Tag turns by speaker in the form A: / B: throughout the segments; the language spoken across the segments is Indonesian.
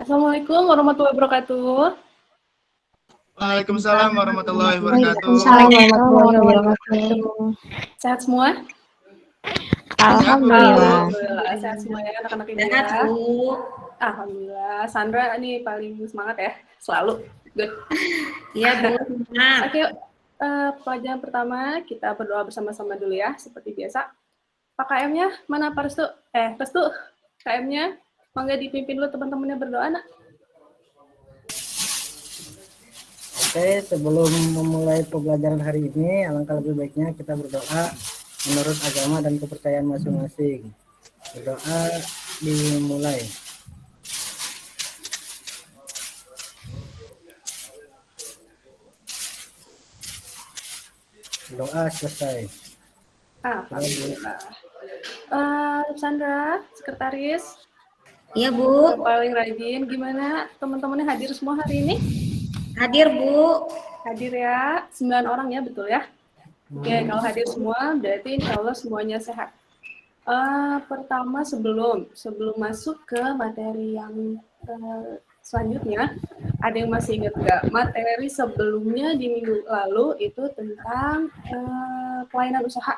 A: Assalamualaikum warahmatullahi wabarakatuh.
B: Waalaikumsalam warahmatullahi wabarakatuh.
C: Waalaikumsalam warahmatullahi wabarakatuh.
A: Sehat semua?
C: Alhamdulillah.
A: Alhamdulillah. Sehat semua ya anak-anak ini
D: Sehat,
A: ya.
D: Bu.
A: Alhamdulillah. Sandra nih paling semangat ya, selalu. Good.
D: Iya, Bu. Nah,
A: Oke, pelajaran pertama kita berdoa bersama-sama dulu ya, seperti biasa. Pak KM-nya mana Pak Restu? Restu, KM-nya mangga dipimpin dulu teman-temannya berdoa, nak.
E: Oke, sebelum memulai pembelajaran hari ini, alangkah lebih baiknya kita berdoa menurut agama dan kepercayaan masing-masing. Berdoa dimulai. Doa selesai.
A: Alhamdulillah. Sandra, sekretaris,
D: iya, Bu.
A: paling rajin, gimana teman-temannya hadir semua hari ini?
D: Hadir, Bu.
A: Hadir ya, 9 orang ya, betul ya? Oke, kalau hadir semua, berarti insya Allah semuanya sehat. Pertama, sebelum masuk ke materi yang selanjutnya, ada yang masih ingat nggak? Materi sebelumnya di minggu lalu itu tentang pelayanan usaha.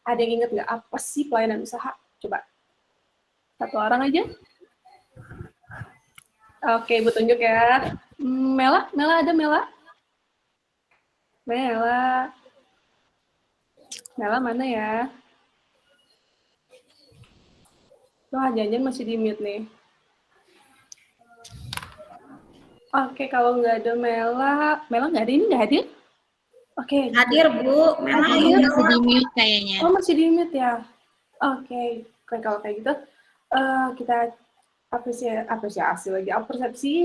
A: Ada yang ingat nggak apa sih pelayanan usaha? Coba. Satu orang aja. Oke, Ibu tunjuk ya. Mela ada Mela? Mela mana ya? Wah, jangan masih di mute nih. Oke, kalau nggak ada Mela nggak ada ini, nggak hadir? Oke.
D: Hadir, Bu. Memang
A: Hadir.
D: masih di mute kayaknya.
A: Oh, masih di mute ya? Oke, kalau kayak gitu, kita apresiasi lagi, persepsi.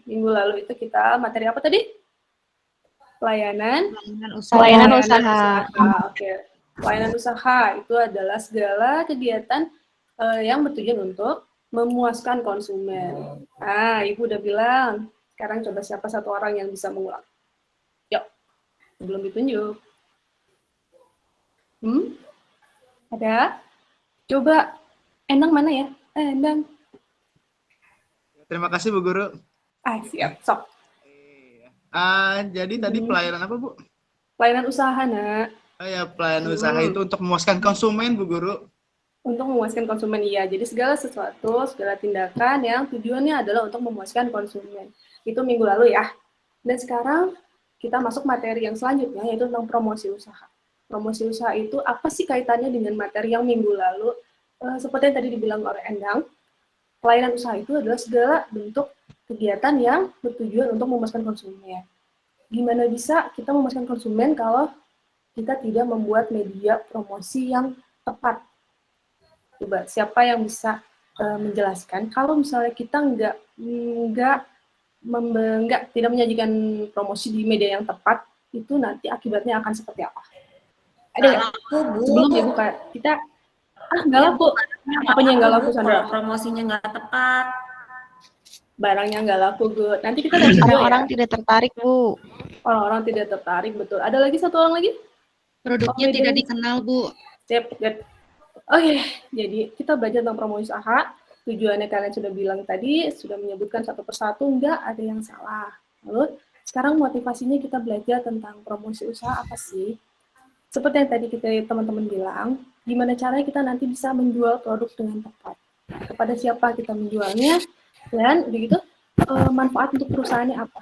A: Minggu lalu itu kita materi apa tadi? Pelayanan usaha. Oke. Pelayanan usaha itu adalah segala kegiatan yang bertujuan untuk memuaskan konsumen. Ibu udah bilang, sekarang coba siapa satu orang yang bisa mengulang. Yuk, belum ditunjuk. Ada? Coba, Endang mana ya? Endang.
B: Terima kasih Bu Guru.
A: Siap, sok.
B: Jadi tadi pelayanan apa Bu?
A: Pelayanan usaha, nak.
B: Oh ya, pelayanan usaha itu untuk memuaskan konsumen Bu Guru.
A: Untuk memuaskan konsumen, iya. Jadi segala sesuatu, segala tindakan yang tujuannya adalah untuk memuaskan konsumen. Itu minggu lalu ya. Dan sekarang kita masuk materi yang selanjutnya, yaitu tentang promosi usaha. Promosi usaha itu apa sih kaitannya dengan materi yang minggu lalu? Seperti yang tadi dibilang oleh Endang, pelayanan usaha itu adalah segala bentuk kegiatan yang bertujuan untuk memuaskan konsumen. Gimana bisa kita memuaskan konsumen kalau kita tidak membuat media promosi yang tepat? Coba, siapa yang bisa menjelaskan kalau misalnya kita tidak menyajikan promosi di media yang tepat, itu nanti akibatnya akan seperti apa? Ada nggak? Sebelum ya buka, kita nggak laku. Apanya nggak laku, Sandra?
D: Promosinya nggak tepat.
A: Barangnya nggak laku, good. Nanti kita lihat video
C: Orang-orang
A: ya.
C: tidak tertarik, Bu.
A: Orang-orang tidak tertarik, betul. Ada lagi satu orang lagi?
F: Produknya tidak dikenal, Bu.
A: Sip, good. Oke, jadi kita belajar tentang promosi usaha. Tujuannya kalian sudah bilang tadi, sudah menyebutkan satu persatu, nggak ada yang salah. Lalu, sekarang motivasinya kita belajar tentang promosi usaha apa sih? Seperti yang tadi teman-teman bilang, gimana caranya kita nanti bisa menjual produk dengan tepat. Kepada siapa kita menjualnya, dan begitu manfaat untuk perusahaannya apa.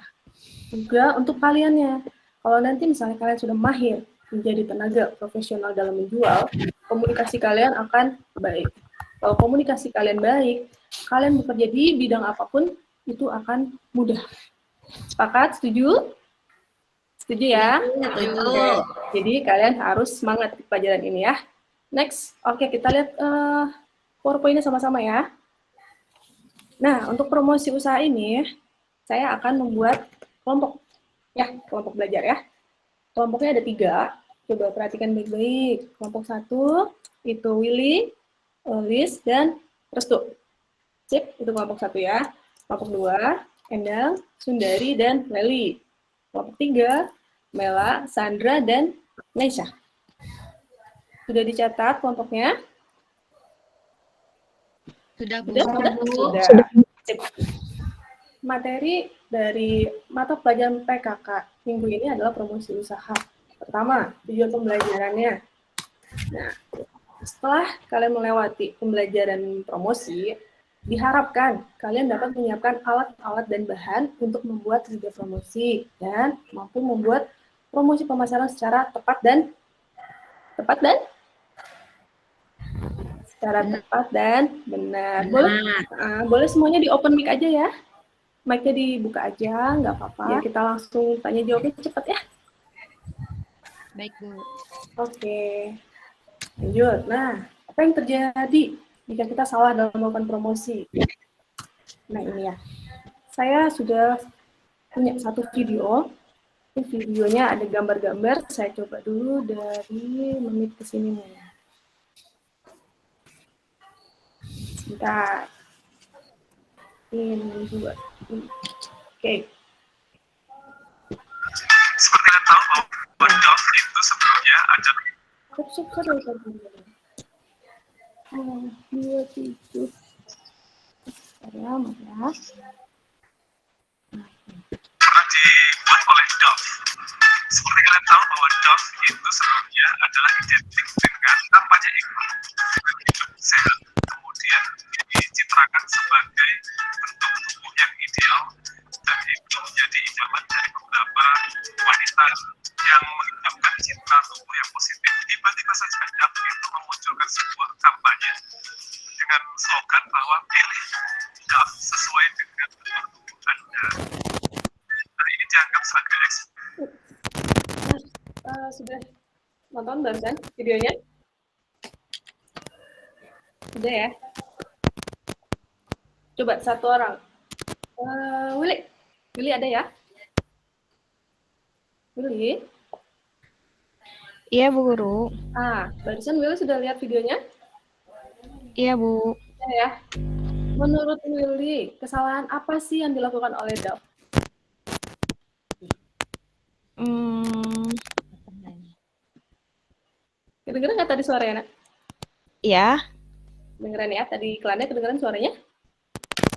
A: Juga untuk kaliannya, kalau nanti misalnya kalian sudah mahir menjadi tenaga profesional dalam menjual, komunikasi kalian akan baik. Kalau komunikasi kalian baik, kalian bekerja di bidang apapun, itu akan mudah. Sepakat? Setuju? Setuju ya?
D: Betul.
A: Jadi kalian harus semangat di pelajaran ini ya. Next, oke, kita lihat PowerPoint-nya sama-sama ya. Nah, untuk promosi usaha ini, saya akan membuat kelompok. Ya, kelompok belajar ya. Kelompoknya ada 3. Coba perhatikan baik-baik. Kelompok 1, itu Willy, Liz, dan Restu. Sip, itu kelompok 1 ya. Kelompok 2, Endang, Sundari, dan Leli. Kelompok 3, Mela, Sandra, dan Naisha. Sudah dicatat kelompoknya?
F: Sudah, Bu.
A: Sudah. Sip. materi dari mata pelajaran PKK minggu ini adalah promosi usaha. Pertama, tujuan pembelajarannya. Nah, setelah kalian melewati pembelajaran promosi, diharapkan kalian dapat menyiapkan alat-alat dan bahan untuk membuat video promosi dan mampu membuat promosi pemasaran secara tepat dan benar. Boleh semuanya di open mic aja ya. Mic-nya dibuka aja, nggak apa-apa. Ya, kita langsung tanya jawabnya cepat ya.
F: Baik, Bu.
A: Oke. Lanjut. Nah, apa yang terjadi jika kita salah dalam melakukan promosi? Nah, ini ya. Saya sudah punya satu video. Ini videonya ada gambar-gambar. Saya coba dulu dari menit ke sini nih. Sebentar. Ini dua. Oke.
G: Seperti kalian tahu bahwa Dove itu sebelumnya ada
A: Dua, tujuh. Ya, maaf ya.
G: pernah dibuat oleh Dove. Seperti kalian tahu bahwa Dove itu sebelumnya adalah identik dengan kampanye iklan hidup sehat. Kemudian dicitrakan sebagai bentuk tubuh yang ideal dan itu menjadi idaman dari beberapa wanita yang mengidamkan citra tubuh yang positif. Tiba-tiba saja Dove itu memunculkan sebuah kampanye dengan slogan bahwa pilih Dove sesuai dengan bentuk tubuh Anda. Nah, ini dianggap sebagai
A: Sudah nonton barusan videonya? Sudah ya? Coba satu orang. Willy ada ya? Willy?
C: Iya, Bu Guru.
A: Barusan Willy sudah lihat videonya?
C: Iya, Bu.
A: Ya. Menurut Willy, kesalahan apa sih yang dilakukan oleh Dove? Kedengeran nggak tadi suaranya, Nak?
C: Iya.
A: Dengeran ya, tadi iklannya kedengeran suaranya?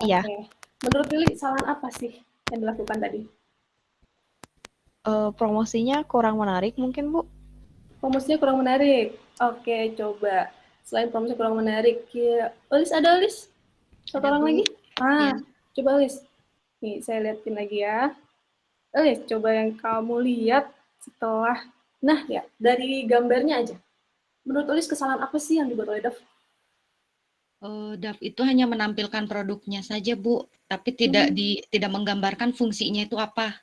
C: Iya.
A: Oke. Menurut Willy, kesalahan apa sih yang dilakukan tadi?
C: Promosinya kurang menarik mungkin, Bu.
A: Promosinya kurang menarik. Oke, coba. Selain promosi kurang menarik, ya. Olis ada Olis? Satu
F: Ada,
A: orang
F: Bu.
A: lagi?
F: Ya.
A: Coba Olis. Nih, saya liatin lagi ya. Olis, coba yang kamu lihat setelah, nah ya, dari gambarnya aja. Menurut Olis, kesalahan apa sih yang dibuat oleh Dove?
F: Dove itu hanya menampilkan produknya saja, Bu, tapi tidak menggambarkan fungsinya itu apa.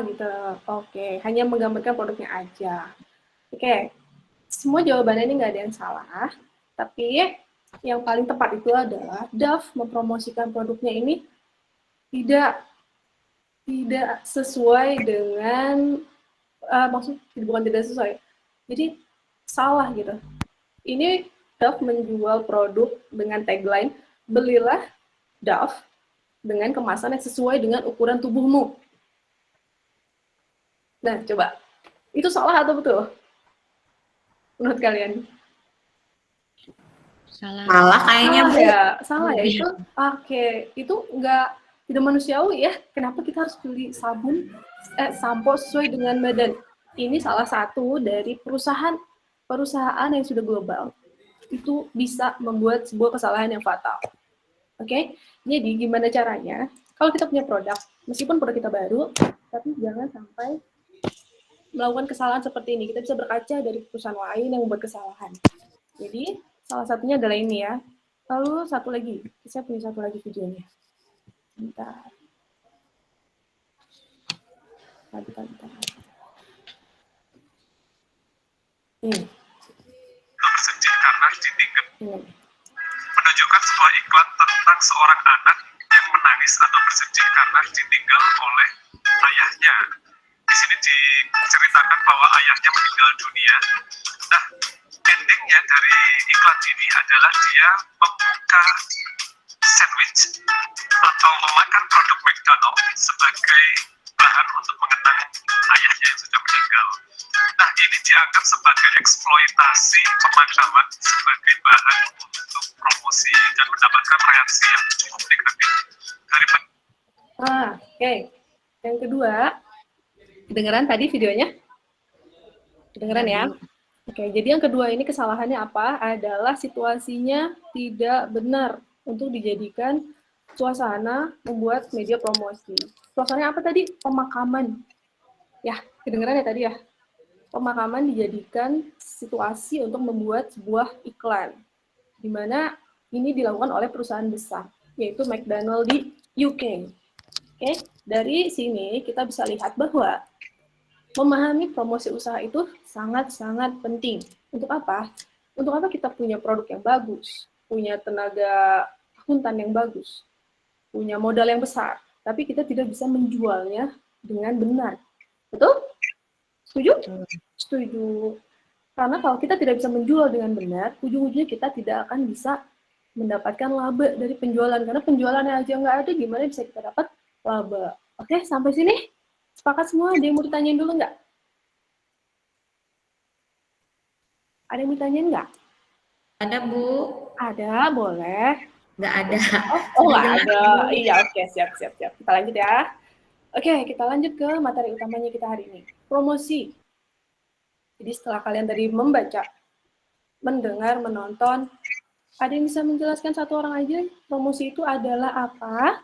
A: Gitu. Oke, hanya menggambarkan produknya aja. Oke, semua jawabannya ini nggak ada yang salah, tapi yang paling tepat itu adalah Dove mempromosikan produknya ini tidak sesuai dengan bukan tidak sesuai, jadi salah gitu. Ini Dove menjual produk dengan tagline belilah Dove dengan kemasan yang sesuai dengan ukuran tubuhmu. Nah, coba. Itu salah atau betul? menurut kalian?
D: Salah kayaknya, Bu.
A: Ya, salah ya itu. Oke, itu tidak manusiawi ya. Kenapa kita harus beli sampo sesuai dengan badan? Ini salah satu dari perusahaan yang sudah global. Itu bisa membuat sebuah kesalahan yang fatal. Oke, jadi gimana caranya? Kalau kita punya produk, meskipun produk kita baru, tapi jangan sampai melakukan kesalahan seperti ini. Kita bisa berkaca dari perusahaan lain yang membuat kesalahan. Jadi, salah satunya adalah ini ya. Lalu satu lagi, saya punya satu lagi videonya. Bentar. Ini.
G: Bersedih karena ditinggal. Menunjukkan sebuah iklan tentang seorang anak yang menangis atau bersedih karena ditinggal oleh ayahnya. Di sini diceritakan bahwa ayahnya meninggal dunia. Nah, endingnya dari iklan ini adalah dia membuka sandwich atau memakan produk McDonald sebagai bahan untuk mengenang ayahnya yang sudah meninggal. Nah, ini dianggap sebagai eksploitasi pemakaman sebagai bahan untuk promosi dan mendapatkan reaksi yang cukup negatif dari
A: Oke. Yang kedua, kedengeran tadi videonya? Kedengeran ya? Oke, jadi yang kedua ini kesalahannya apa? Adalah situasinya tidak benar untuk dijadikan suasana membuat media promosi. Suasananya apa tadi? Pemakaman. Ya, kedengeran ya tadi ya? Pemakaman dijadikan situasi untuk membuat sebuah iklan, di mana ini dilakukan oleh perusahaan besar, yaitu McDonald di UK. Oke, dari sini kita bisa lihat bahwa memahami promosi usaha itu sangat-sangat penting. Untuk apa? Untuk apa kita punya produk yang bagus, punya tenaga akuntan yang bagus, punya modal yang besar, tapi kita tidak bisa menjualnya dengan benar. Betul? Setuju? Setuju. Karena kalau kita tidak bisa menjual dengan benar, ujung-ujungnya kita tidak akan bisa mendapatkan laba dari penjualan. Karena penjualannya aja nggak ada, gimana bisa kita dapat laba? Oke, sampai sini? Sepakat semua? Ada yang mau ditanyain dulu nggak? Ada yang mau ditanyain nggak?
D: Ada, Bu.
A: Ada, boleh.
D: Nggak ada.
A: Oh nggak ada. Iya, oke, siap. Kita lanjut ya. Oke, kita lanjut ke materi utamanya kita hari ini. Promosi. Jadi setelah kalian tadi membaca, mendengar, menonton, ada yang bisa menjelaskan satu orang aja promosi itu adalah apa?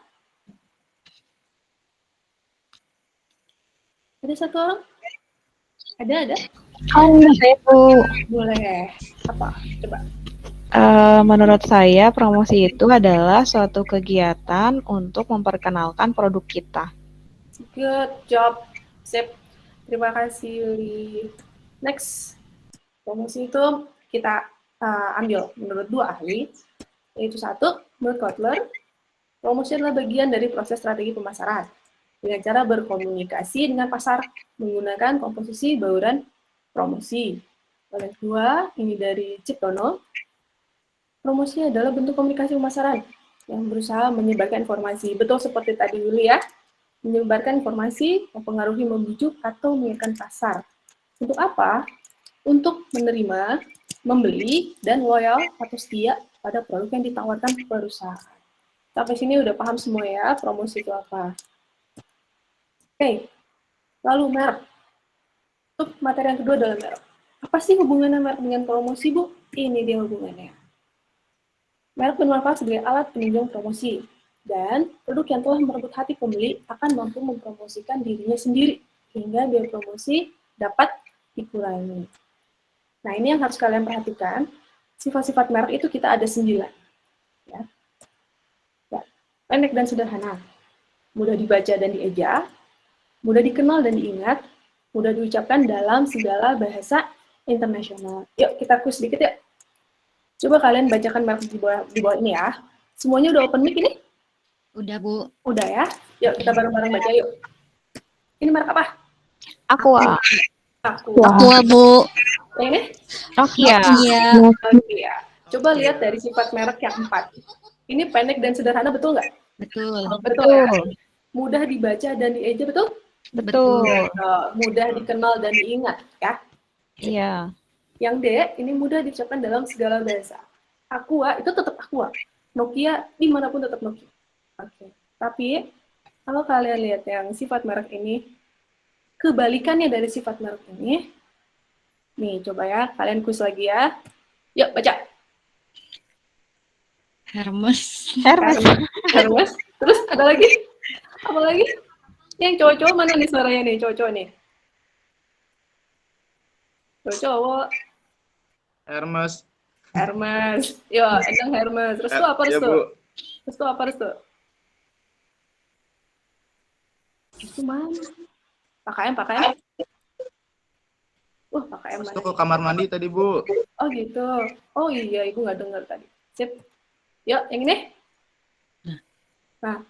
A: Ada satu orang? Ada?
C: Saya Bu.
A: Boleh. Apa? Coba.
C: Menurut saya promosi itu adalah suatu kegiatan untuk memperkenalkan produk kita.
A: Good job. Sip. Terima kasih, Yuli. Next. Promosi itu kita ambil menurut dua ahli, yaitu satu, menurut Kotler, promosi adalah bagian dari proses strategi pemasaran dengan cara berkomunikasi dengan pasar menggunakan komposisi bauran promosi. Lalu kedua, ini dari Chip Donald, promosi adalah bentuk komunikasi pemasaran yang berusaha menyebarkan informasi. Betul seperti tadi Yuli ya, menyebarkan informasi, mempengaruhi, membujuk, atau mengingatkan pasar. Untuk apa? Untuk menerima, membeli, dan loyal atau setia pada produk yang ditawarkan perusahaan. Sampai sini udah paham semua ya, promosi itu apa. Oke, lalu merek. Untuk materi yang kedua adalah merek. Apa sih hubungannya merek dengan promosi, Bu? Ini dia hubungannya. Merek bermanfaat sebagai alat penunjang promosi. Dan produk yang telah merebut hati pembeli akan mampu mempromosikan dirinya sendiri, hingga biaya promosi dapat dikurangi. Nah, ini yang harus kalian perhatikan. Sifat-sifat merek itu kita ada 9. Ya. Pendek dan sederhana. Mudah dibaca dan dieja, mudah dikenal dan diingat, mudah diucapkan dalam segala bahasa internasional. Yuk, kita kuis sedikit ya. Coba kalian bacakan merek di bawah ini ya. Semuanya udah open mic ini?
F: Udah, Bu.
A: Udah ya. Yuk, kita bareng-bareng baca yuk. Ini merek apa?
C: Aqua.
F: Aqua, Bu.
A: Yang ini?
C: Nokia.
F: Iya.
A: Nokia. Coba lihat dari sifat merek yang 4. Ini pendek dan sederhana, betul nggak?
F: Betul.
A: Betul ya? Mudah dibaca dan dieja, betul?
C: Betul.
A: Mudah dikenal dan diingat, ya?
C: Iya.
A: Yang D, ini mudah diucapkan dalam segala bahasa. Aqua, itu tetap Aqua. Nokia, dimanapun tetap Nokia. Oke. Tapi, kalau kalian lihat yang sifat merek ini, kebalikannya dari sifat merek ini, nih, coba ya, kalian kuis lagi ya. Yuk, baca.
F: Hermes.
A: Hermes. Terus, ada lagi? Apa lagi? Yang cowok-cowok mana nih suaranya nih, cowok-cowok nih? Cowok-cowok.
B: Hermes.
A: Yo, Endang Hermes. Restu apa
B: Ya,
A: restu?
B: Bu.
A: Restu apa restu? Restu mana? Pakaian. Pakaian
B: Terus
A: mana?
B: tuh ke kamar mandi tadi, Bu.
A: Oh gitu. Oh iya, Ibu nggak dengar tadi. Sip. Yuk, yang ini.
F: Nah,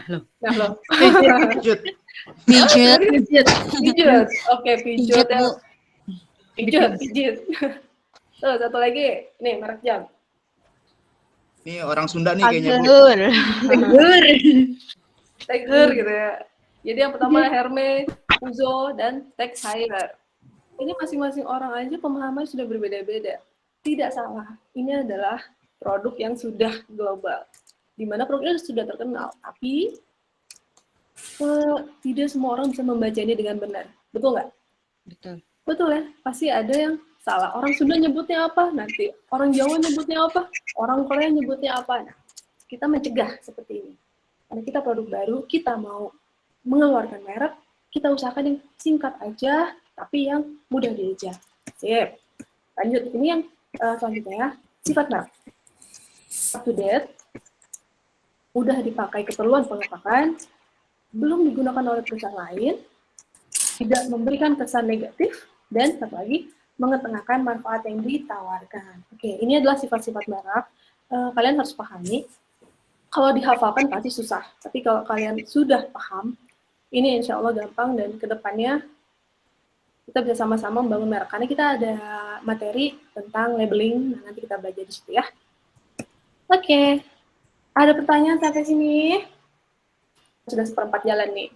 F: loh.
B: Lanjut.
F: Pijat.
A: Pijat. Oke, pijat.
F: Pijat, Bu.
A: Pijat. Tuh, satu lagi. Nih, merek jam.
B: Ini orang Sunda nih kayaknya, Bu.
A: Tiger gitu ya. Jadi yang pertama Hermes, Uzo, dan Tag Heuer. Ini masing-masing orang aja pemahaman sudah berbeda-beda. Tidak salah. Ini adalah produk yang sudah global. Di mana produknya sudah terkenal. Tapi tidak semua orang bisa membaca ini dengan benar. Betul nggak?
F: Betul.
A: Betul ya, pasti ada yang salah. Orang Sunda nyebutnya apa, nanti orang Jawa nyebutnya apa, orang Korea nyebutnya apa. Nah, kita mencegah seperti ini. Karena kita produk baru, kita mau mengeluarkan merek, kita usahakan yang singkat aja, tapi yang mudah dieja. Sip. Lanjut, ini yang selanjutnya ya, sifat merek. Up to date, udah dipakai keperluan pengepakan, belum digunakan oleh perusahaan lain, tidak memberikan kesan negatif, dan satu lagi, mengetengahkan manfaat yang ditawarkan. Oke, ini adalah sifat-sifat merek. Kalian harus pahami. Kalau dihafalkan pasti susah, tapi kalau kalian sudah paham, ini insya Allah gampang, dan kedepannya kita bisa sama-sama membangun merek. Karena kita ada materi tentang labeling, nah nanti kita belajar di situ ya. Oke, ada pertanyaan sampai sini? Sudah seperempat jalan nih.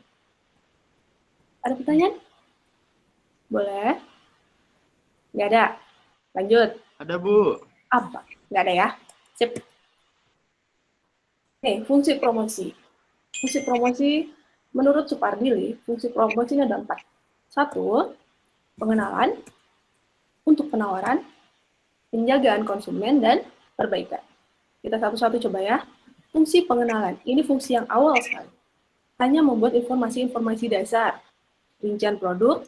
A: Ada pertanyaan? Boleh? Nggak ada? Lanjut.
B: Ada, Bu.
A: Apa? Nggak ada ya? Sip. Oke, fungsi promosi. Fungsi promosi, menurut Supardili, fungsi promosi ini ada 4. 1, pengenalan, untuk penawaran, penjagaan konsumen, dan perbaikan. Kita satu-satu coba ya. Fungsi pengenalan, ini fungsi yang awal sekali. Hanya membuat informasi-informasi dasar, rincian produk,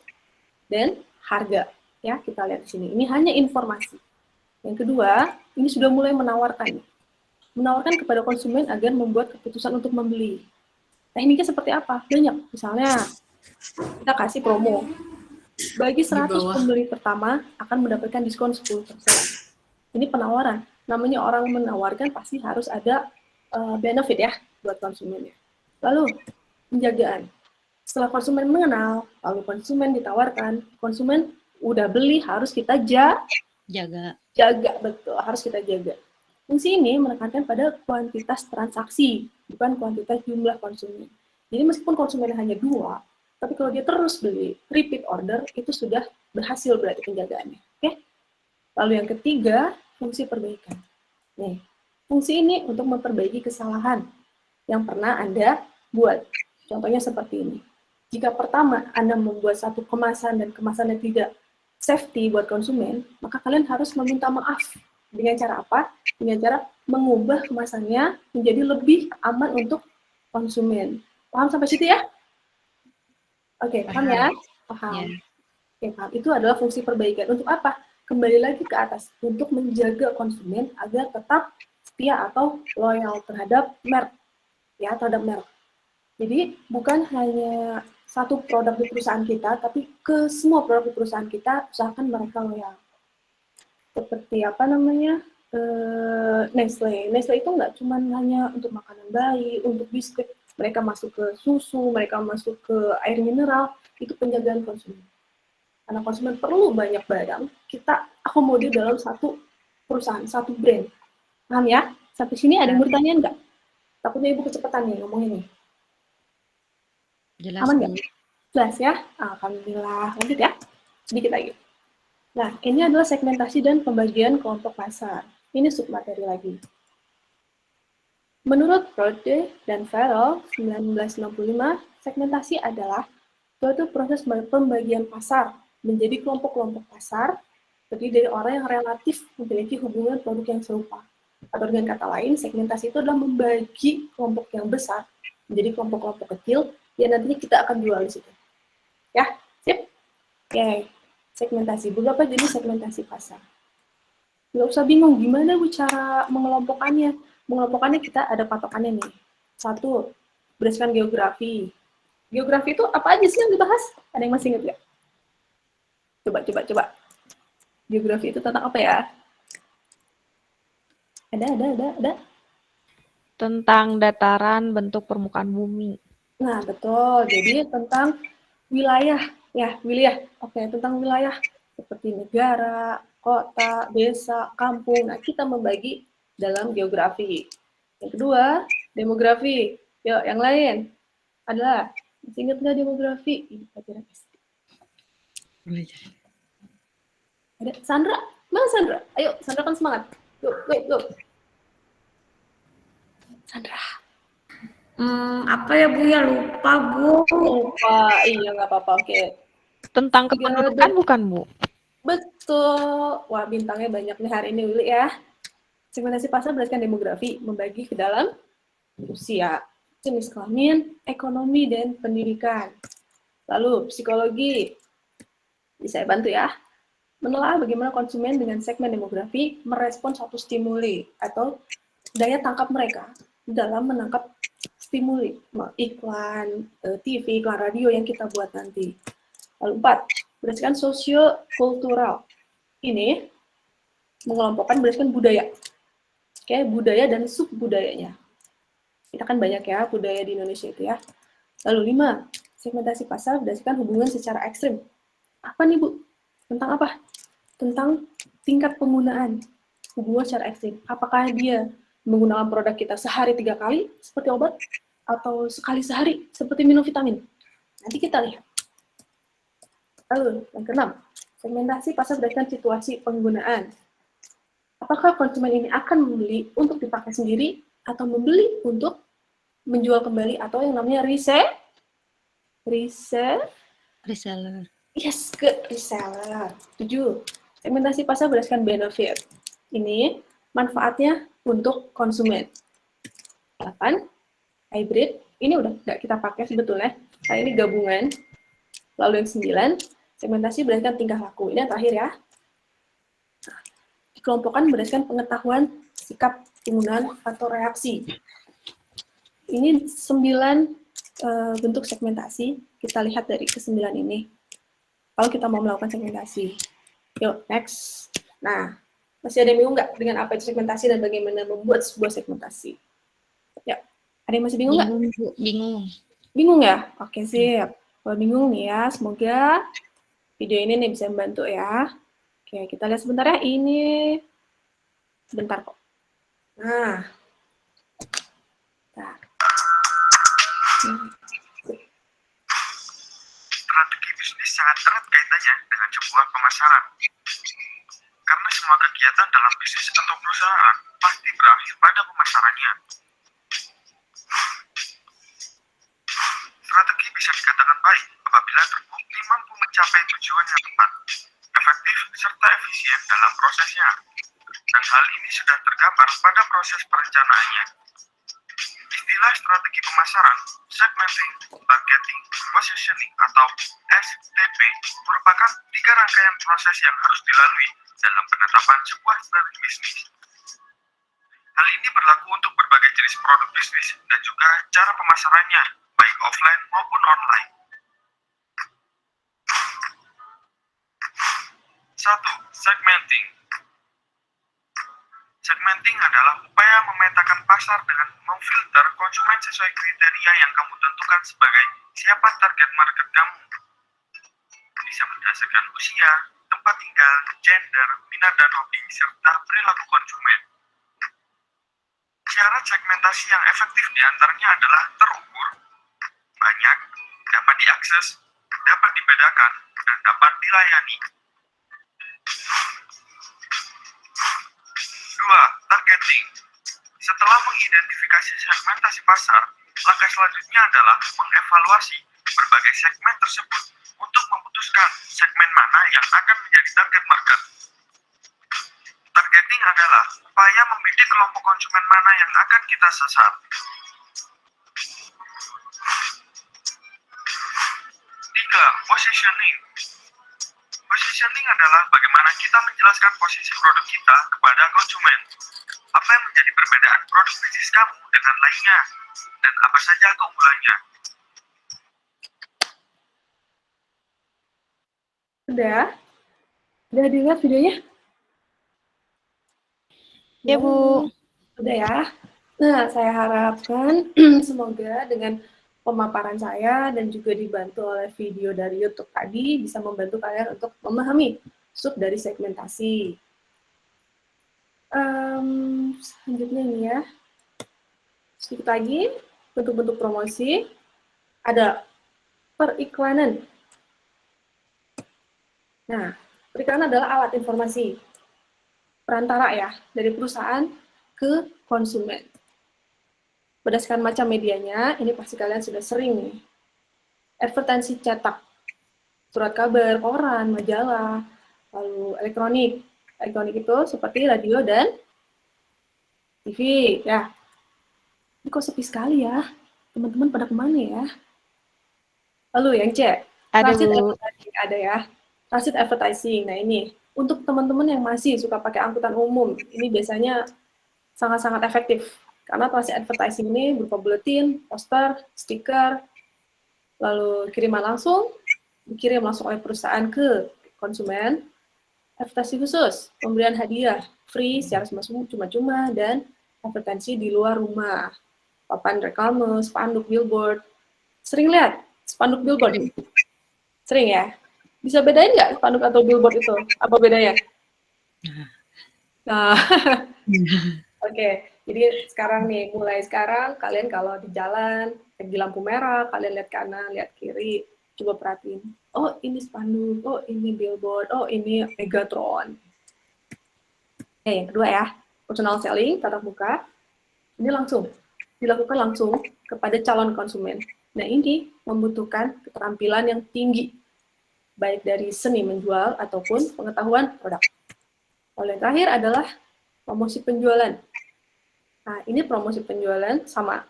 A: dan harga. Ya, kita lihat di sini. Ini hanya informasi. Yang kedua, ini sudah mulai menawarkan. Menawarkan kepada konsumen agar membuat keputusan untuk membeli. Tekniknya seperti apa? Banyak. Misalnya, kita kasih promo. Bagi 100 pembeli pertama akan mendapatkan diskon 10%. Ini penawaran. Namanya orang menawarkan pasti harus ada benefit ya buat konsumennya. Lalu, penjagaan. Setelah konsumen mengenal, lalu konsumen ditawarkan, konsumen udah beli, harus kita
F: Jaga.
A: betul, harus kita jaga. Fungsi ini menekankan pada kuantitas transaksi, bukan kuantitas jumlah konsumen. Jadi meskipun konsumennya hanya 2, tapi kalau dia terus beli, repeat order, itu sudah berhasil berarti penjagaannya. Oke? Lalu yang ketiga, fungsi perbaikan. Nih, fungsi ini untuk memperbaiki kesalahan yang pernah Anda buat. Contohnya seperti ini. Jika pertama Anda membuat satu kemasan dan kemasannya tidak safety buat konsumen, maka kalian harus meminta maaf. Dengan cara apa? Dengan cara mengubah kemasannya menjadi lebih aman untuk konsumen. Paham sampai situ ya? Oke, paham ya? Paham.
F: Ya.
A: Oke, paham. Itu adalah fungsi perbaikan. Untuk apa? Kembali lagi ke atas. Untuk menjaga konsumen agar tetap setia atau loyal terhadap merek. Ya, terhadap merek. Jadi, bukan hanya satu produk di perusahaan kita, tapi ke semua produk di perusahaan kita, usahakan mereka loyal. Seperti apa namanya, Nestle. Nestle itu nggak cuma hanya untuk makanan bayi, untuk biskuit, mereka masuk ke susu, mereka masuk ke air mineral, itu penjagaan konsumen. Karena konsumen perlu banyak barang, kita akomodir dalam satu perusahaan, satu brand. Paham ya? Sampai sini ada yang bertanya nggak? Takutnya ibu kecepatan nih ngomongin nih.
F: Jelas,
A: Aman
F: Bu.
A: nggak? Jelas ya? Alhamdulillah. Lanjut ya. Sedikit lagi. Nah, ini adalah segmentasi dan pembagian kelompok pasar. Ini submateri lagi. Menurut Rode dan Farrell, 1965, segmentasi adalah suatu proses pembagian pasar menjadi kelompok-kelompok pasar, terdiri dari orang yang relatif memiliki hubungan produk yang serupa. Atau dengan kata lain, segmentasi itu adalah membagi kelompok yang besar menjadi kelompok-kelompok kecil, yang nantinya kita akan jual di situ. Ya, sip? Oke. Segmentasi. Beberapa jenis segmentasi pasar. Nggak usah bingung, gimana Bu cara mengelompokkannya? Mengelompokkannya kita ada patokannya nih. 1, berdasarkan geografi. Geografi itu apa aja sih yang dibahas? Ada yang masih ingat nggak? Coba. Geografi itu tentang apa ya? Ada.
C: Tentang dataran bentuk permukaan bumi.
A: Nah, betul. Jadi tentang wilayah. Ya, wilayah. Oke, tentang wilayah. Seperti negara, kota, desa, kampung. Nah, kita membagi dalam geografi. Yang kedua, demografi. Yuk, yang lain adalah, masih ingat nggak demografi? Ini pelajaran SD. Ada Sandra? Mana Sandra? Ayo, Sandra kan semangat. Yuk. Sandra.
D: Apa ya Bu ya, lupa Bu.
A: Lupa, iya nggak apa-apa, oke.
C: Tentang
A: Tiga
C: kependudukan
A: dan-
C: bukan, Bu?
A: Betul. Wah, bintangnya banyak nih hari ini, Uli ya. Segmentasi pasar berdasarkan demografi, membagi ke dalam usia, jenis kelamin, ekonomi, dan pendidikan. Lalu, psikologi. Bisa saya bantu ya. Menelaah bagaimana konsumen dengan segmen demografi merespon suatu stimuli atau daya tangkap mereka dalam menangkap stimuli, iklan TV, iklan radio yang kita buat nanti. Lalu 4, berdasarkan sosio-kultural. Ini mengelompokkan berdasarkan budaya. Oke, budaya dan sub-budayanya. Kita kan banyak ya budaya di Indonesia itu ya. Lalu 5, segmentasi pasar berdasarkan hubungan secara ekstrim. Apa nih Bu? Tentang apa? Tentang tingkat penggunaan hubungan secara ekstrim. Apakah dia menggunakan produk kita sehari 3 kali seperti obat atau sekali sehari seperti minum vitamin? Nanti kita lihat. Lalu yang keenam, segmentasi pasar berdasarkan situasi penggunaan. Apakah konsumen ini akan membeli untuk dipakai sendiri atau membeli untuk menjual kembali atau yang namanya reseller?
F: Reseller.
A: Yes, good reseller. 7. Segmentasi pasar berdasarkan benefit. Ini manfaatnya untuk konsumen. 8. Hybrid. Ini udah nggak kita pakai sebetulnya. Nah, ini gabungan. Lalu yang 9. Segmentasi berdasarkan tingkah laku. Ini yang terakhir ya. Nah, dikelompokkan berdasarkan pengetahuan, sikap, penggunaan, atau reaksi. Ini 9 bentuk segmentasi. Kita lihat dari ke-9 ini. Kalau kita mau melakukan segmentasi. Yuk, next. Nah, masih ada yang bingung nggak dengan apa itu segmentasi dan bagaimana membuat sebuah segmentasi? Ya, ada yang masih bingung nggak?
F: Bingung, Bu. Bingung.
A: Bingung ya? Oke, sip. Kalau bingung nih ya, semoga video ini nih bisa membantu ya. Oke, kita lihat sebentar ya. Ini sebentar kok. Nah.
G: Strategi bisnis sangat erat kaitannya dengan sebuah pemasaran. Karena semua kegiatan dalam bisnis atau perusahaan pasti berakhir pada pemasarannya. Strategi bisa dikatakan baik apabila terbukti mampu mencapai tujuan yang tepat, efektif, serta efisien dalam prosesnya. Dan hal ini sudah tergambar pada proses perencanaannya. Istilah strategi pemasaran, segmenting, targeting, positioning, atau STP merupakan 3 rangkaian proses yang harus dilalui dalam penetapan sebuah strategi bisnis. Hal ini berlaku untuk berbagai jenis produk bisnis dan juga cara pemasarannya, baik offline maupun online. 1. Segmenting. Segmenting adalah upaya memetakan pasar dengan memfilter konsumen sesuai kriteria yang kamu tentukan sebagai siapa target market kamu. Bisa berdasarkan usia, tempat tinggal, gender, minat dan hobi, serta perilaku konsumen. Syarat segmentasi yang efektif diantaranya adalah terukur, banyak, dapat diakses, dapat dibedakan, dan dapat dilayani. 2. Targeting. Setelah mengidentifikasi segmentasi pasar, langkah selanjutnya adalah mengevaluasi berbagai segmen tersebut untuk memutuskan segmen mana yang akan menjadi target market. Targeting adalah upaya membidik kelompok konsumen mana yang akan kita sasar. 3. Positioning. Positioning adalah bagaimana kita menjelaskan posisi produk kita kepada konsumen. Apa yang menjadi perbedaan produk bisnis kamu dengan lainnya, dan apa saja keunggulannya.
A: Udah? Udah dilihat videonya?
C: Ya, Bu.
A: Udah ya? Nah, saya harapkan semoga dengan pemaparan saya dan juga dibantu oleh video dari YouTube tadi bisa membantu kalian untuk memahami sub dari segmentasi. Selanjutnya ini ya, sedikit lagi bentuk-bentuk promosi. Ada periklanan. Nah, periklanan adalah alat informasi perantara ya dari perusahaan ke konsumen. Berdasarkan macam medianya, ini pasti kalian sudah sering nih. Advertensi cetak, surat kabar, koran, majalah, lalu elektronik. Elektronik itu seperti radio dan TV, ya. Ini kok sepi sekali ya? Teman-teman pada kemana ya? Lalu yang C,
C: Ada,
A: transit
C: Bu.
A: advertising, ada ya. Transit advertising, nah ini. Untuk teman-teman yang masih suka pakai angkutan umum, ini biasanya sangat-sangat efektif. Karena transit advertising ini berupa buletin, poster, stiker, lalu kiriman langsung, dikirim langsung oleh perusahaan ke konsumen, advertising khusus, pemberian hadiah, free, secara cuma-cuma, dan advertensi di luar rumah, papan reklame, spanduk, billboard. Sering lihat spanduk billboard? Sering ya? Bisa bedain nggak spanduk atau billboard itu? Apa bedanya? Nah, oke. Jadi sekarang nih, mulai sekarang kalian kalau di jalan, di lampu merah, kalian lihat kanan, lihat kiri, coba perhatiin. Oh, ini spanduk, oh ini billboard, oh ini Megatron. Oke, yang kedua ya, personal selling, tatap muka. Ini langsung, dilakukan langsung kepada calon konsumen. Nah, ini membutuhkan keterampilan yang tinggi, baik dari seni menjual ataupun pengetahuan produk. Lalu yang terakhir adalah promosi penjualan. Nah, ini promosi penjualan sama.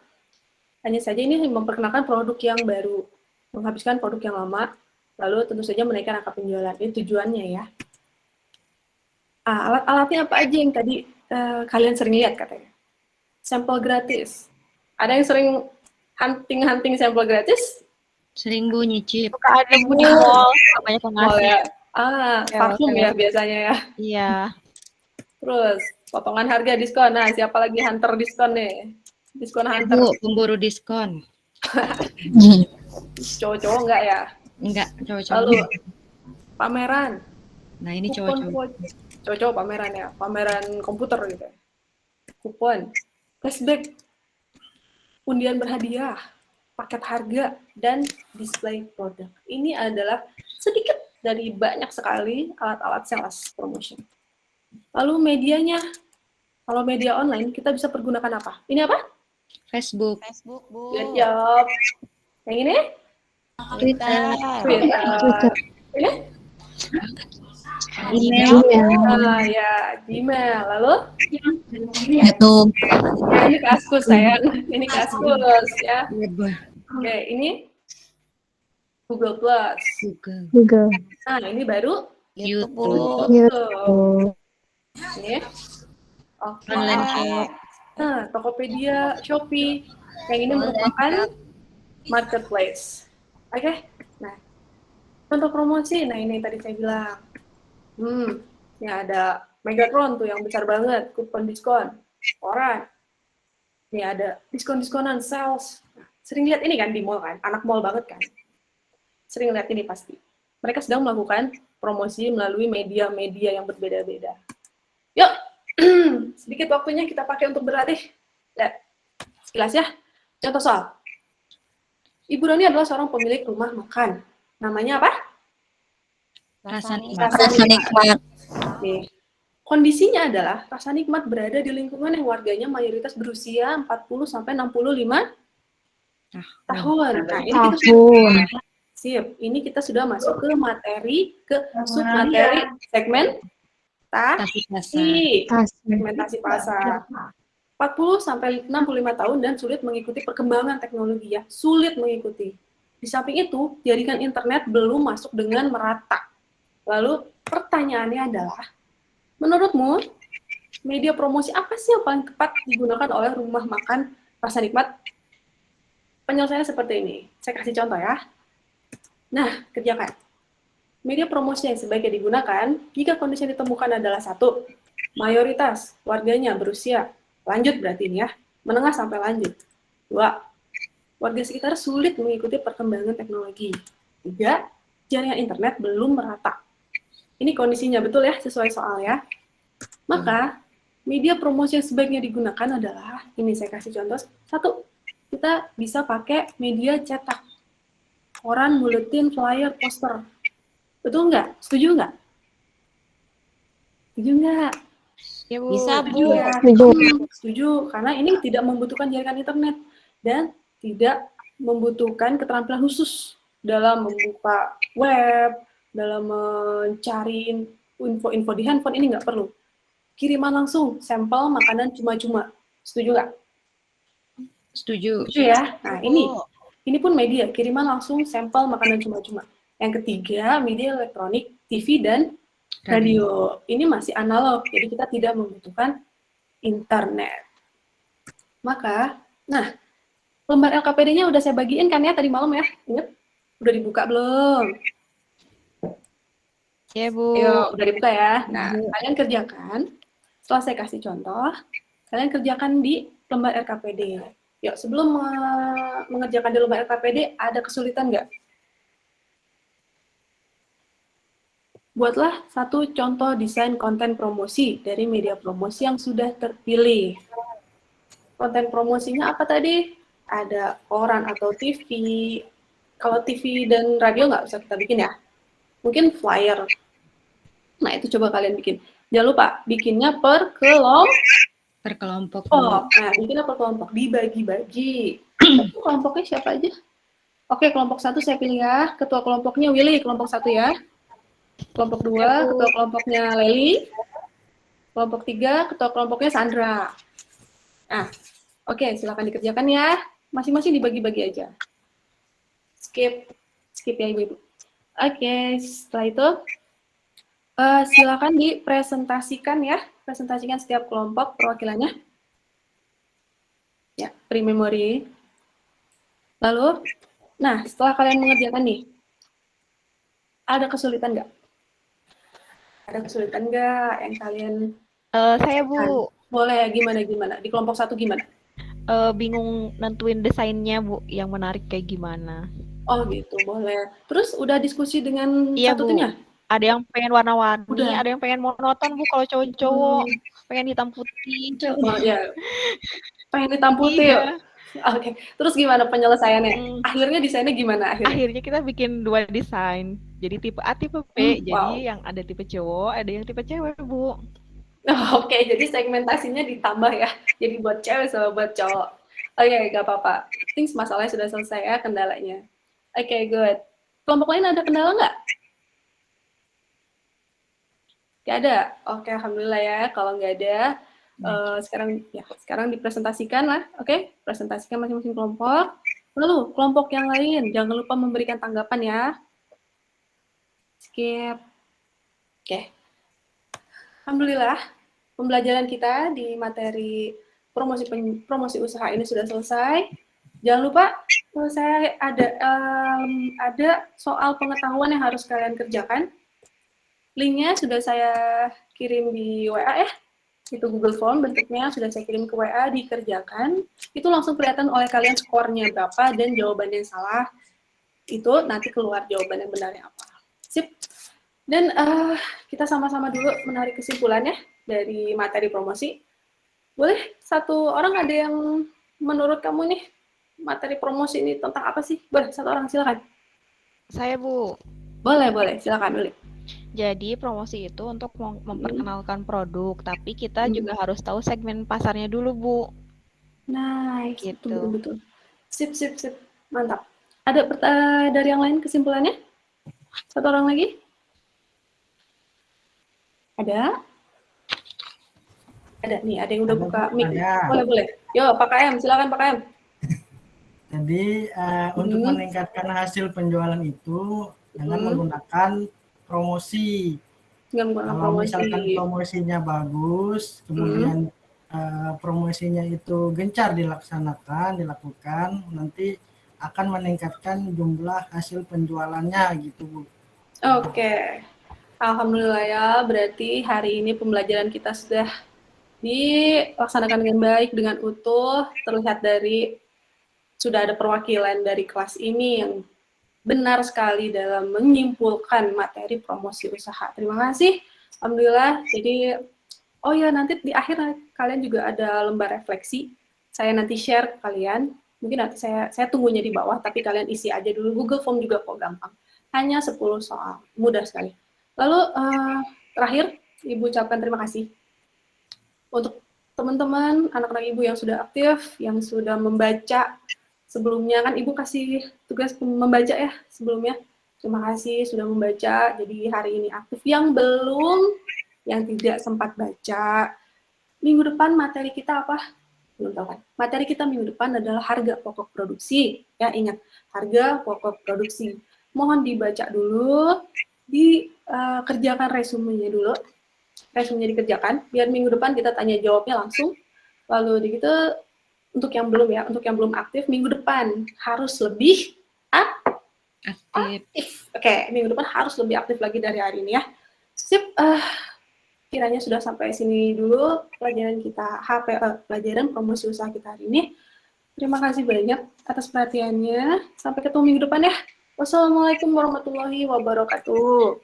A: Hanya saja ini memperkenalkan produk yang baru, menghabiskan produk yang lama, lalu tentu saja menaikkan angka penjualan. Ini tujuannya ya. Alat-alatnya apa aja yang tadi kalian sering lihat katanya? Sampel gratis. Ada yang sering hunting sampel gratis?
F: Sering Bu nyicip.
C: Suka ada, Bu, di mall. Banyak yang
A: Oh
C: ngasih.
A: ya. Parfum ya
C: Ya.
A: biasanya ya.
C: Iya.
A: Terus, potongan harga diskon. Nah, siapa lagi hunter diskon nih? Diskon hunter.
F: Bu, pemburu diskon.
A: Cowok-cowok enggak ya?
F: Enggak, cowok-cowok.
A: Lalu, pameran.
F: Nah, ini
A: Kupon,
F: cowok-cowok.
A: cowok-cowok pameran ya. Pameran komputer gitu ya. Kupon. Cashback. Undian berhadiah. Paket harga. Dan display produk. Ini adalah sedikit dari banyak sekali alat-alat sales promotion. Lalu medianya. Kalau media online, kita bisa pergunakan apa? Ini apa?
F: Facebook.
A: Good job. Yang ini?
F: Twitter.
A: Twitter. Ini?
F: Email.
A: Ya, Gmail. Lalu?
F: YouTube.
A: Ya, ini Kaskus, sayang. Ini Kaskus, ya.
F: Google.
A: Oke, ini Google Plus.
F: Google.
A: Nah, ini baru
F: YouTube.
A: YouTube. Ini. Oke.
F: Online shop.
A: Nah, Tokopedia, Shopee. Yang ini merupakan marketplace. Oke. Nah, contoh promosi. Nah, ini tadi saya bilang. Ini ada Megatron tuh yang besar banget, kupon diskon, koran. Ini ada diskon-diskonan, sales. Nah, sering lihat ini kan di mall kan, anak mall banget kan. Sering lihat ini pasti. Mereka sedang melakukan promosi melalui media-media yang berbeda-beda. Yuk, sedikit waktunya kita pakai untuk berlatih. Lihat, sekilas ya. Contoh soal. Ibu Roni adalah seorang pemilik rumah makan. Namanya apa?
F: Rasa nikmat.
A: Rasa nikmat. Nih. Kondisinya adalah rasa nikmat berada di lingkungan yang warganya mayoritas berusia 40 sampai 65 tahun. Nah, ini kita sudah sip. Ini kita sudah masuk ke materi, ke submateri segmentasi pasar. 40 sampai 65 tahun dan sulit mengikuti perkembangan teknologi ya. Sulit mengikuti. Di samping itu, jaringan internet belum masuk dengan merata. Lalu pertanyaannya adalah, menurutmu media promosi apa sih yang paling tepat digunakan oleh rumah makan rasa nikmat? Penyelesaiannya seperti ini. Saya kasih contoh ya. Nah, kerjakan. Media promosi yang sebaiknya digunakan jika kondisi yang ditemukan adalah 1. Mayoritas warganya berusia lanjut berarti ini ya, menengah sampai lanjut. 2. Warga sekitar sulit mengikuti perkembangan teknologi. 3. Jaringan internet belum merata. Ini kondisinya betul ya, sesuai soal ya. Maka, media promosi yang sebaiknya digunakan adalah, ini saya kasih contoh, 1, kita bisa pakai media cetak. Koran, buletin, flyer, poster. Betul nggak? Setuju nggak? Setuju nggak?
C: Ya, Bu.
D: Bisa,
A: Setuju
D: Bu.
A: ya? Setuju, karena ini tidak membutuhkan jaringan internet dan tidak membutuhkan keterampilan khusus dalam membuka web, dalam mencari info-info di handphone, ini nggak perlu. Kiriman langsung, sampel makanan cuma-cuma. Setuju nggak?
F: Setuju.
A: Setuju ya? Nah, ini pun media, kiriman langsung sampel makanan cuma-cuma. Yang ketiga, media elektronik, TV dan radio. Ini masih analog, jadi kita tidak membutuhkan internet. Maka, nah, lembar LKPD-nya udah saya bagiin kan ya tadi malam ya? Ingat? Udah dibuka belum?
C: Ya, Bu.
A: Ayo, udah dibuka ya. Nah, kalian kerjakan. Setelah saya kasih contoh, kalian kerjakan di lembar LKPD. Yuk, sebelum mengerjakan di lembar LKPD, ada kesulitan nggak? Buatlah satu contoh desain konten promosi dari media promosi yang sudah terpilih. Konten promosinya apa tadi? Ada koran atau TV. Kalau TV dan radio nggak usah kita bikin ya. Mungkin flyer. Nah, itu coba kalian bikin. Jangan lupa, bikinnya per
F: Per kelompok.
A: kelompok. Nah, bikinnya per kelompok. Dibagi-bagi. Kelompoknya siapa aja? Oke, kelompok 1 saya pilih ya. Ketua kelompoknya Willy, kelompok 1 ya. Kelompok 2, ketua kelompoknya Leli. Kelompok 3, ketua kelompoknya Sandra. Nah, oke, silakan dikerjakan ya. Masing-masing dibagi-bagi aja. Skip ya Ibu-Ibu. Oke, setelah itu silakan dipresentasikan ya. Presentasikan setiap kelompok perwakilannya. Ya, pre-memory. Lalu, nah setelah kalian mengerjakan nih, ada kesulitan nggak? Ada kesulitan nggak yang kalian
C: Saya, Bu,
A: boleh gimana? Di kelompok 1 gimana?
C: bingung nentuin desainnya, Bu, yang menarik kayak gimana.
A: Oh gitu, boleh. Terus udah diskusi dengan
C: Iya,
A: satu
C: Bu.
A: timnya?
C: Ada yang pengen warna-warni,
A: Udah.
C: ada yang pengen monoton, Bu, kalau cowok-cowok. Pengen hitam putih.
A: Oh ya, pengen hitam putih.
C: Iya.
A: Oke, terus gimana penyelesaiannya? Akhirnya desainnya gimana akhirnya?
C: Akhirnya kita bikin 2 desain. Jadi tipe A, tipe B. Jadi
A: wow.
C: yang ada tipe cowok, ada yang tipe cewek, Bu.
A: Oke, jadi segmentasinya ditambah ya. Jadi buat cewek sama buat cowok. Oke, gak apa-apa. Things masalahnya sudah selesai ya kendalanya. Oke, good. Kelompok lain ada kendala nggak? Nggak ada? Oke, alhamdulillah ya. Kalau nggak ada, sekarang dipresentasikan lah. Oke, presentasikan masing-masing kelompok. Lalu, kelompok yang lain, jangan lupa memberikan tanggapan ya. Skip. Oke. Alhamdulillah, pembelajaran kita di materi promosi usaha ini sudah selesai. Jangan lupa, saya ada soal pengetahuan yang harus kalian kerjakan. Linknya sudah saya kirim di WA ya. Itu Google Form bentuknya, sudah saya kirim ke WA, dikerjakan. Itu langsung kelihatan oleh kalian skornya berapa dan jawabannya yang salah. Itu nanti keluar jawaban yang benarnya apa. Sip. Dan kita sama-sama dulu menarik kesimpulan ya dari materi promosi. Boleh satu orang ada yang menurut kamu nih materi promosi ini tentang apa sih? Boleh satu orang, silakan.
C: Saya, Bu.
A: Boleh, silakan boleh.
C: Jadi promosi itu untuk memperkenalkan produk, tapi kita juga harus tahu segmen pasarnya dulu, Bu.
A: Nice,
C: Gitu.
A: betul. Sip, mantap. Ada dari yang lain kesimpulannya? Satu orang lagi? Ada? Ada nih, ada yang udah buka mic. Boleh. Yo, Pak KM, silakan Pak KM.
E: Jadi untuk meningkatkan hasil penjualan itu dengan menggunakan promosi. Kalau misalkan promosinya bagus, kemudian promosinya itu gencar dilakukan, nanti akan meningkatkan jumlah hasil penjualannya gitu, Bu.
A: Oke. Alhamdulillah ya, berarti hari ini pembelajaran kita sudah dilaksanakan dengan baik, dengan utuh, terlihat dari sudah ada perwakilan dari kelas ini yang benar sekali dalam menyimpulkan materi promosi usaha. Terima kasih. Alhamdulillah. Jadi, oh ya nanti di akhir kalian juga ada lembar refleksi. Saya nanti share ke kalian. Mungkin nanti saya tunggunya di bawah, tapi kalian isi aja dulu. Google Form juga kok gampang. Hanya 10 soal. Mudah sekali. Lalu, terakhir, Ibu ucapkan terima kasih. Untuk teman-teman, anak-anak ibu yang sudah aktif, yang sudah membaca sebelumnya, kan ibu kasih tugas membaca ya sebelumnya. Terima kasih sudah membaca, jadi hari ini aktif. Yang belum, yang tidak sempat baca, minggu depan materi kita apa? Belum tahu kan? Materi kita minggu depan adalah harga pokok produksi. Ya, ingat, harga pokok produksi. Mohon dibaca dulu, dikerjakan resumenya dulu. Resumenya dikerjakan, biar minggu depan kita tanya jawabnya langsung. Lalu begitu, untuk yang belum ya, untuk yang belum aktif, minggu depan harus lebih aktif. Oke, minggu depan harus lebih aktif lagi dari hari ini ya. Sip, kiranya sudah sampai sini dulu pelajaran kita, pelajaran promosi usaha kita hari ini. Terima kasih banyak atas perhatiannya. Sampai ketemu minggu depan ya. Wassalamualaikum warahmatullahi wabarakatuh.